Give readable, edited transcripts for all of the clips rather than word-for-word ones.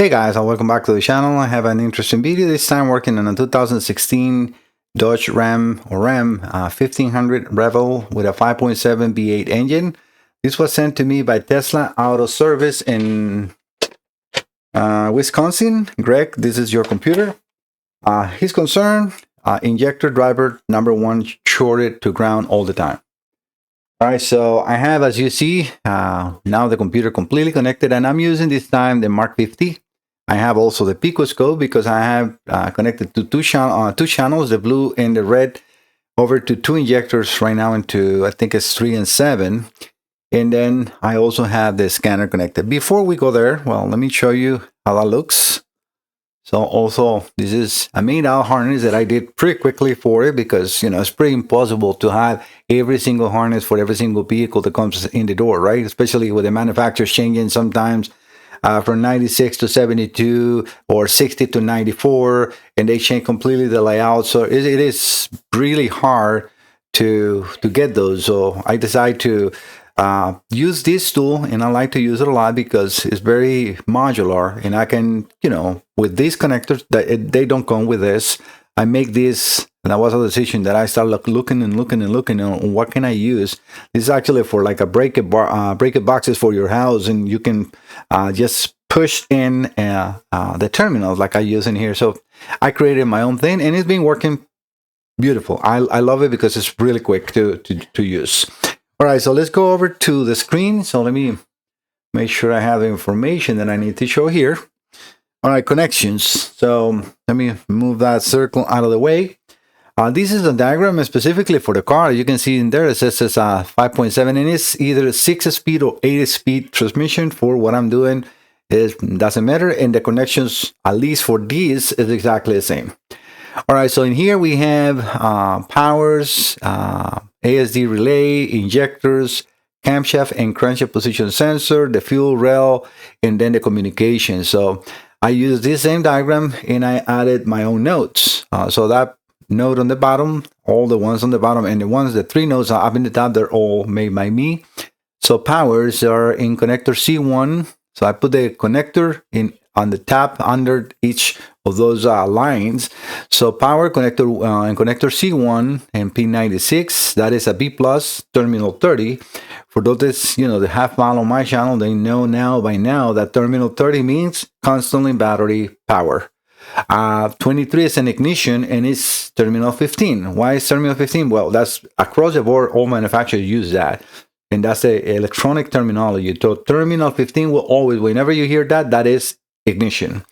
Hey guys, and welcome back to the channel. I have an interesting video this time working on a 2016 Dodge Ram 1500 Rebel with a 5.7 V8 engine. This was sent to me by Tesla Auto Service in Wisconsin. Greg, this is your computer. His concern, injector driver number 1 shorted to ground all the time. All right, so I have, as you see, now the computer completely connected, and I'm using this time the MARK50. I have also the Oscilloscope because I have connected to two channels, the blue and the red, over to 2 injectors right now into, I think it's 3 and 7. And then I also have the scanner connected. Before we go there, well, let me show you how that looks. So also, this is a made-out harness that I did pretty quickly for it because, you know, it's pretty impossible to have every single harness for every single vehicle that comes in the door, right? Especially with the manufacturers changing sometimes from 96 to 72 or 60 to 94, and they change completely the layout. So it is really hard to get those. So I decided to use this tool, and I like to use it a lot because it's very modular, and I can, you know, with these connectors that they don't come with this, I make this. And that was a decision that I started looking on what can I use. This is actually for like a breaker boxes for your house, and you can just push in the terminals like I use in here. So I created my own thing, and it's been working beautiful. I love it because it's really quick to use. All right, so let's go over to the screen. So let me make sure I have the information that I need to show here. All right, connections. So let me move that circle out of the way. This is a diagram specifically for the car. You can see in there it says it's a 5.7, and it's either 6-speed or 8-speed transmission. For what I'm doing, it doesn't matter, and the connections, at least for these, is exactly the same. All right, so in here we have powers, ASD relay, injectors, camshaft and crankshaft position sensor, the fuel rail, and then the communication. So I used this same diagram, and I added my own notes. So that note on the bottom, all the ones on the bottom, and the 3 notes up in the top, they're all made by me. So powers are in connector C1. So I put the connector in on the top under each of those lines. So power connector in connector C1 and pin 96, that is a B plus terminal 30. For those that, you know, that have followed my channel, they know by now that terminal 30 means constantly battery power. 23 is an ignition, and it's terminal 15. Why is terminal 15? Well, that's across the board, all manufacturers use that, and that's the electronic terminology. So terminal 15 will always, whenever you hear that, that is ignition.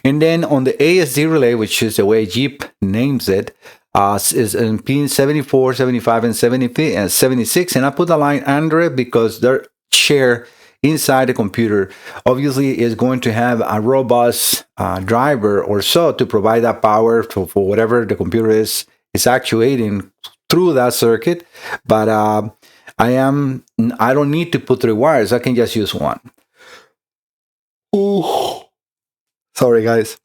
And then on the ASD relay, which is the way Jeep names it, is in pin 74, 75, and 76, and I put a line under it because they're shared inside the computer. Obviously is going to have a robust driver or so to provide that power for whatever the computer is actuating through that circuit, but I don't need to put 3 wires. I can just use 1. Ooh. Sorry guys.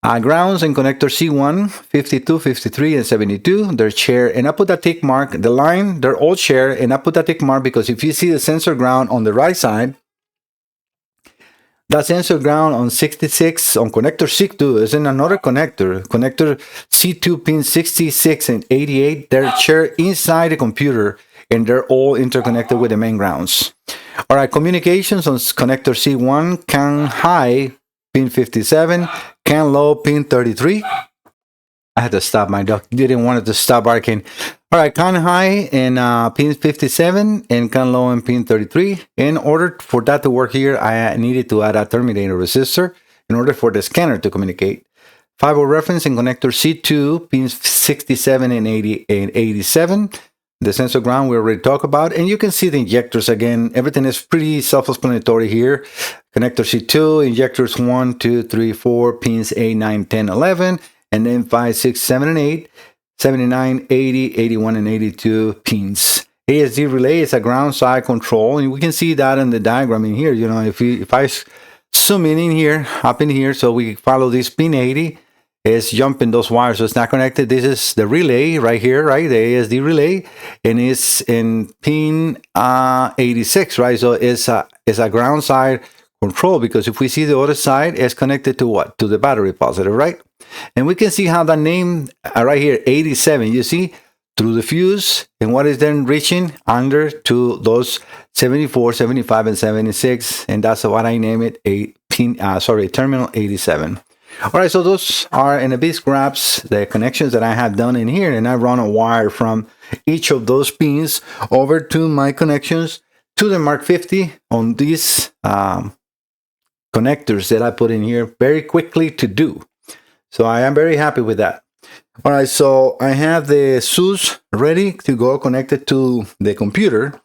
Grounds in connector C1, 52, 53, and 72, they're shared, and I put a tick mark. The line, they're all shared, and I put a tick mark because if you see the sensor ground on the right side, that sensor ground on 66 on connector C2 is in another connector. Connector C2 pin 66 and 88, they're shared inside the computer, and they're all interconnected with the main grounds. All right, communications on connector C1, CAN high pin 57, CAN low pin 33. I had to stop, my dog didn't want it to stop barking. All right, CAN high in pin 57 and CAN low in pin 33. In order for that to work here, I needed to add a terminator resistor in order for the scanner to communicate. 5-volt reference in connector C2, pins 67 and 87. The sensor ground we already talked about, and you can see the injectors again. Everything is pretty self-explanatory here. Connector C2, injectors 1, 2, 3, 4, pins 8, 9, 10, 11, and then 5, 6, 7, and 8, 79, 80, 81, and 82 pins. ASD relay is a ground side control, and we can see that in the diagram in here. You know, if I zoom in here, up in here, so we follow this pin 80. Is jumping those wires, so it's not connected. This is the relay right here, right? The ASD relay, and it's in pin 86, right? So it's a ground side control, because if we see the other side, it's connected to what? To the battery positive, right? And we can see how that name right here, 87, you see, through the fuse, and what is then reaching under to those 74, 75, and 76, and that's what I name it, terminal 87. All right, so those are in a bit grabs the connections that I have done in here, and I run a wire from each of those pins over to my connections to the MARK50 on these connectors that I put in here very quickly to do. So I am very happy with that. All right, so I have the SUS ready to go connected to the computer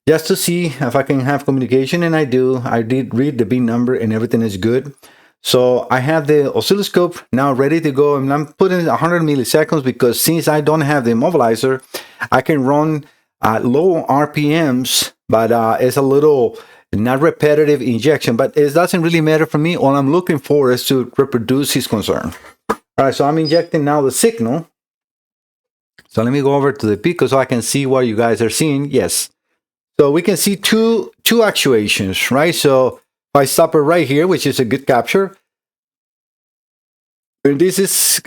just to see if I can have communication, and I do. I did read the bin number and everything is good. So I have the oscilloscope now ready to go, and I'm putting 100 milliseconds because since I don't have the immobilizer, I can run low RPMs, but it's a little not repetitive injection, but it doesn't really matter for me. All I'm looking for is to reproduce his concern. All right, so I'm injecting now the signal. So let me go over to the pico so I can see what you guys are seeing. Yes. So we can see two actuations, right? So if I stop it right here, which is a good capture, and this is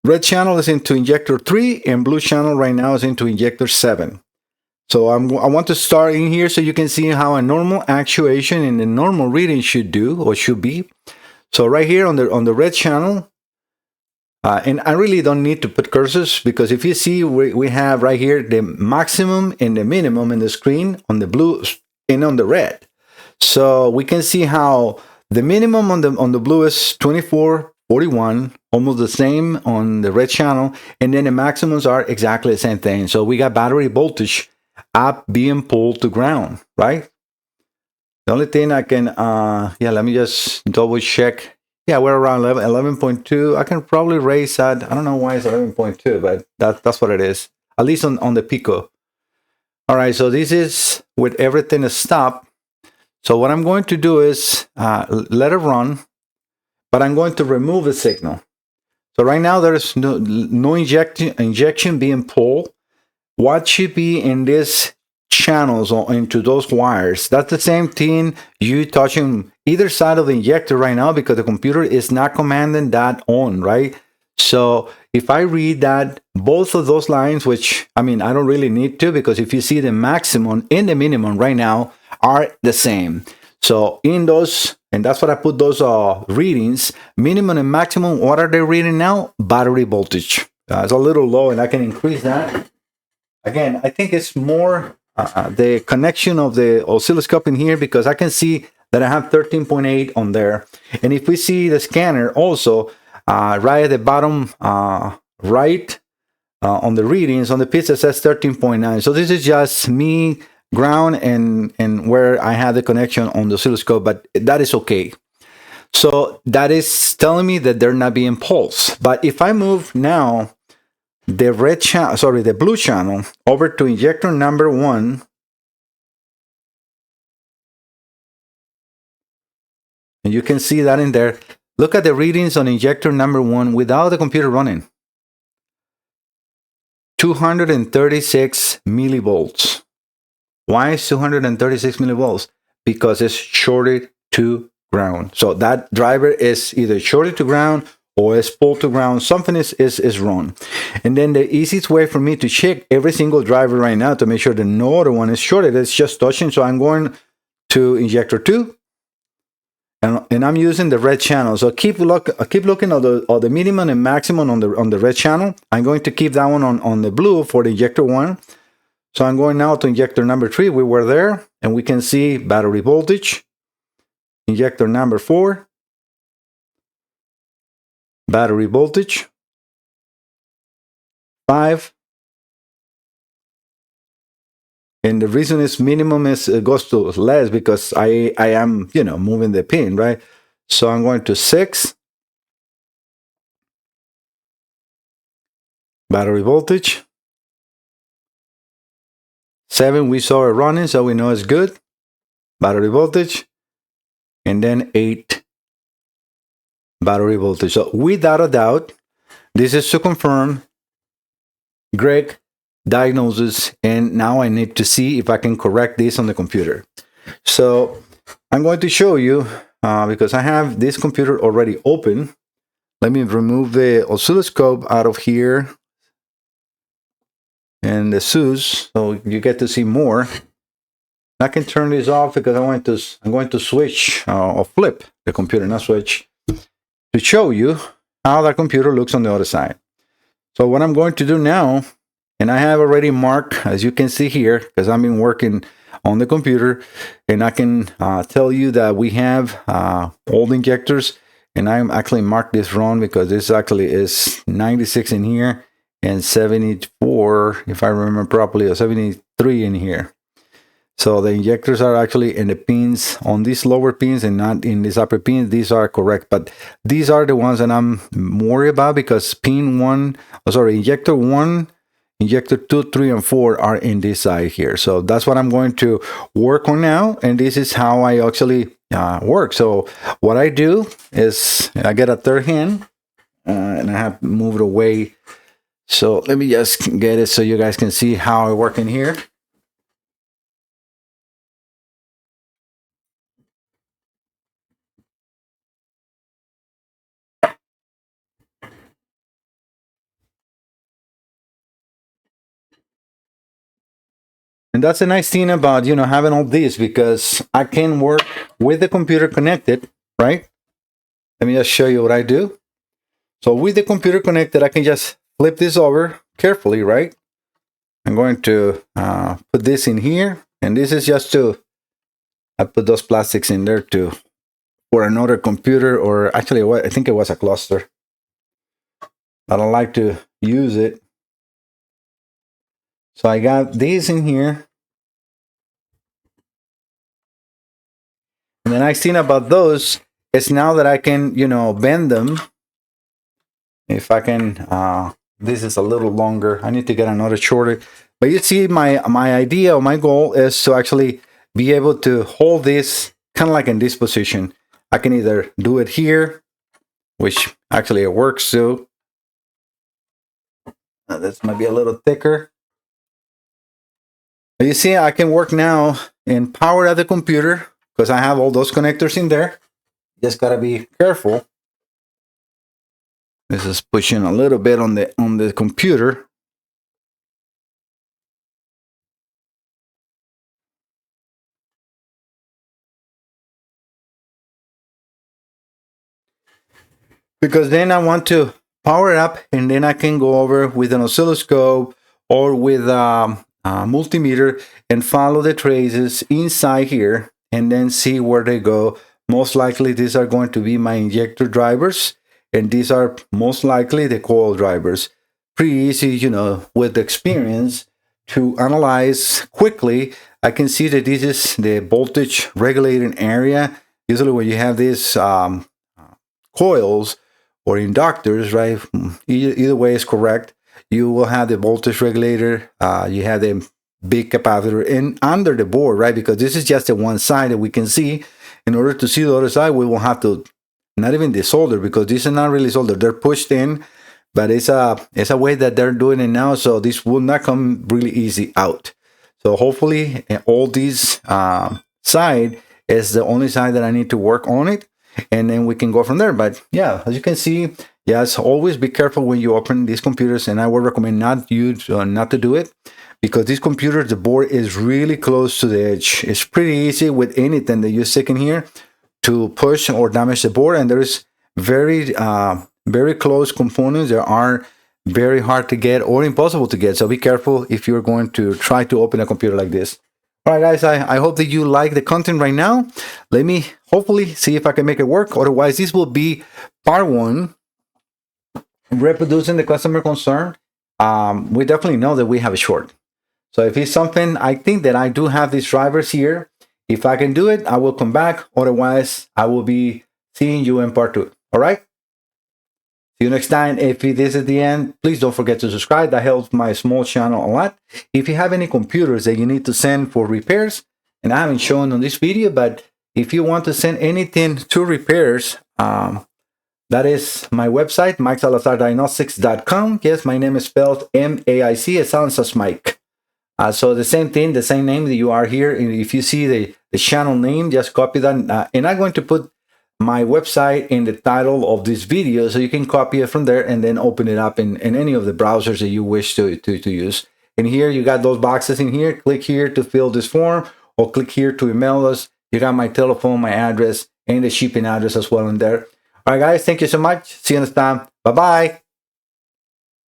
red channel is into injector 3 and blue channel right now is into injector 7. So I want to start in here so you can see how a normal actuation and the normal reading should do or should be. So right here on the red channel, and I really don't need to put cursors because if you see we have right here the maximum and the minimum in the screen on the blue and on the red. So we can see how the minimum on the blue is 2441, almost the same on the red channel, and then the maximums are exactly the same thing. So we got battery voltage up being pulled to ground, right? The only thing I can, let me just double check. Yeah, we're around 11.2. I can probably raise that. I don't know why it's 11.2, but that's what it is, at least on the pico. All right, so this is with everything stopped. So what I'm going to do is let it run, but I'm going to remove the signal. So right now there is no injection being pulled. What should be in these channels or into those wires? That's the same thing you touching either side of the injector right now because the computer is not commanding that on, right? So if I read that both of those lines, which I mean I don't really need to, because if you see the maximum and the minimum right now are the same. So in those, and that's what I put those readings, minimum and maximum, what are they reading now? Battery voltage. It's a little low and I can increase that. Again, I think it's more the connection of the oscilloscope in here because I can see that I have 13.8 on there. And if we see the scanner also, right at the bottom right on the readings, on the piece that says 13.9. So this is just me ground and where I have the connection on the oscilloscope, but that is okay. So that is telling me that they're not being pulsed. But if I move now the red channel, sorry, the blue channel over to injector number 1, and you can see that in there. Look at the readings on injector number 1 without the computer running. 236 millivolts. Why is 236 millivolts? Because it's shorted to ground. So that driver is either shorted to ground or is pulled to ground. Something is wrong. And then the easiest way for me to check every single driver right now to make sure that no other one is shorted is just touching. So I'm going to injector 2. And I'm using the red channel. So keep looking at the minimum and maximum on the red channel. I'm going to keep that one on the blue for the injector 1. So I'm going now to injector number 3. We were there, and we can see battery voltage. Injector number 4. Battery voltage. 5. And the reason is minimum is goes to less because I am, moving the pin, right? So I'm going to 6. Battery voltage. 7, we saw it running, so we know it's good. Battery voltage. And then 8. Battery voltage. So without a doubt, this is to confirm Greg diagnosis, and now I need to see if I can correct this on the computer. So I'm going to show you, because I have this computer already open. Let me remove the oscilloscope out of here and the SUS, so you get to see more. I can turn this off because I'm going to switch or flip the computer, not switch, to show you how that computer looks on the other side. So what I'm going to do now, and I have already marked, as you can see here, because I've been working on the computer, and I can tell you that we have old injectors, and I'm actually marked this wrong because this actually is 96 in here and 74, if I remember properly, or 73 in here. So the injectors are actually in the pins, on these lower pins and not in these upper pins. These are correct, but these are the ones that I'm worried about because injector 1, injector 2, 3, and 4 are in this side here. So that's what I'm going to work on now, and this is how I actually work. So what I do is I get a third hand, and I have moved away. So let me just get it so you guys can see how I work in here. And that's a nice thing about, having all this, because I can work with the computer connected, right? Let me just show you what I do. So with the computer connected, I can just flip this over carefully, right? I'm going to put this in here, and this is just I put those plastics in there for another computer, or actually, I think it was a cluster. I don't like to use it. So I got these in here. And the nice thing about those is now that I can, bend them. If I can, this is a little longer. I need to get another shorter. But you see, my idea or my goal is to actually be able to hold this kind of like in this position. I can either do it here, which actually it works too. This might be a little thicker. But you see, I can work now and power at the computer because I have all those connectors in there. Just gotta be careful. This is pushing a little bit on the computer. Because then I want to power it up, and then I can go over with an oscilloscope or with a multimeter and follow the traces inside here and then see where they go. Most likely these are going to be my injector drivers, and these are most likely the coil drivers. Pretty easy, with experience to analyze quickly. I can see that this is the voltage regulating area. Usually when you have these coils or inductors, right? Either way is correct. You will have the voltage regulator. You have the big capacitor and under the board, right? Because this is just the one side that we can see. In order to see the other side, we will have to not even desolder, because this is not really soldered. They're pushed in, but it's a way that they're doing it now. So this will not come really easy out. So hopefully all these side is the only side that I need to work on it. And then we can go from there. But yeah, as you can see, yes, always be careful when you open these computers, and I would recommend not to do it, because these computers, the board is really close to the edge. It's pretty easy with anything that you stick in here to push or damage the board, and there's very close components that are very hard to get or impossible to get. So be careful if you're going to try to open a computer like this. All right, guys, I hope that you like the content right now. Let me hopefully see if I can make it work. Otherwise, this will be part 1, reproducing the customer concern. We definitely know that we have a short. So if it's something, I think that I do have these drivers here. If I can do it, I will come back. Otherwise, I will be seeing you in part 2. All right? See you next time. If this is the end, please don't forget to subscribe. That helps my small channel a lot. If you have any computers that you need to send for repairs, and I haven't shown on this video, but if you want to send anything to repairs, that is my website, MikeSalazarDiagnostics.com. Yes, my name is spelled M-A-I-C. It sounds as Mike. So the same thing, the same name that you are here. If you see the channel name, just copy that. And I'm going to put my website in the title of this video, so you can copy it from there and then open it up in any of the browsers that you wish to use. And here you got those boxes in here. Click here to fill this form, or click here to email us. You got my telephone, my address, and the shipping address as well in there. All right, guys, thank you so much. See you next time. Bye-bye.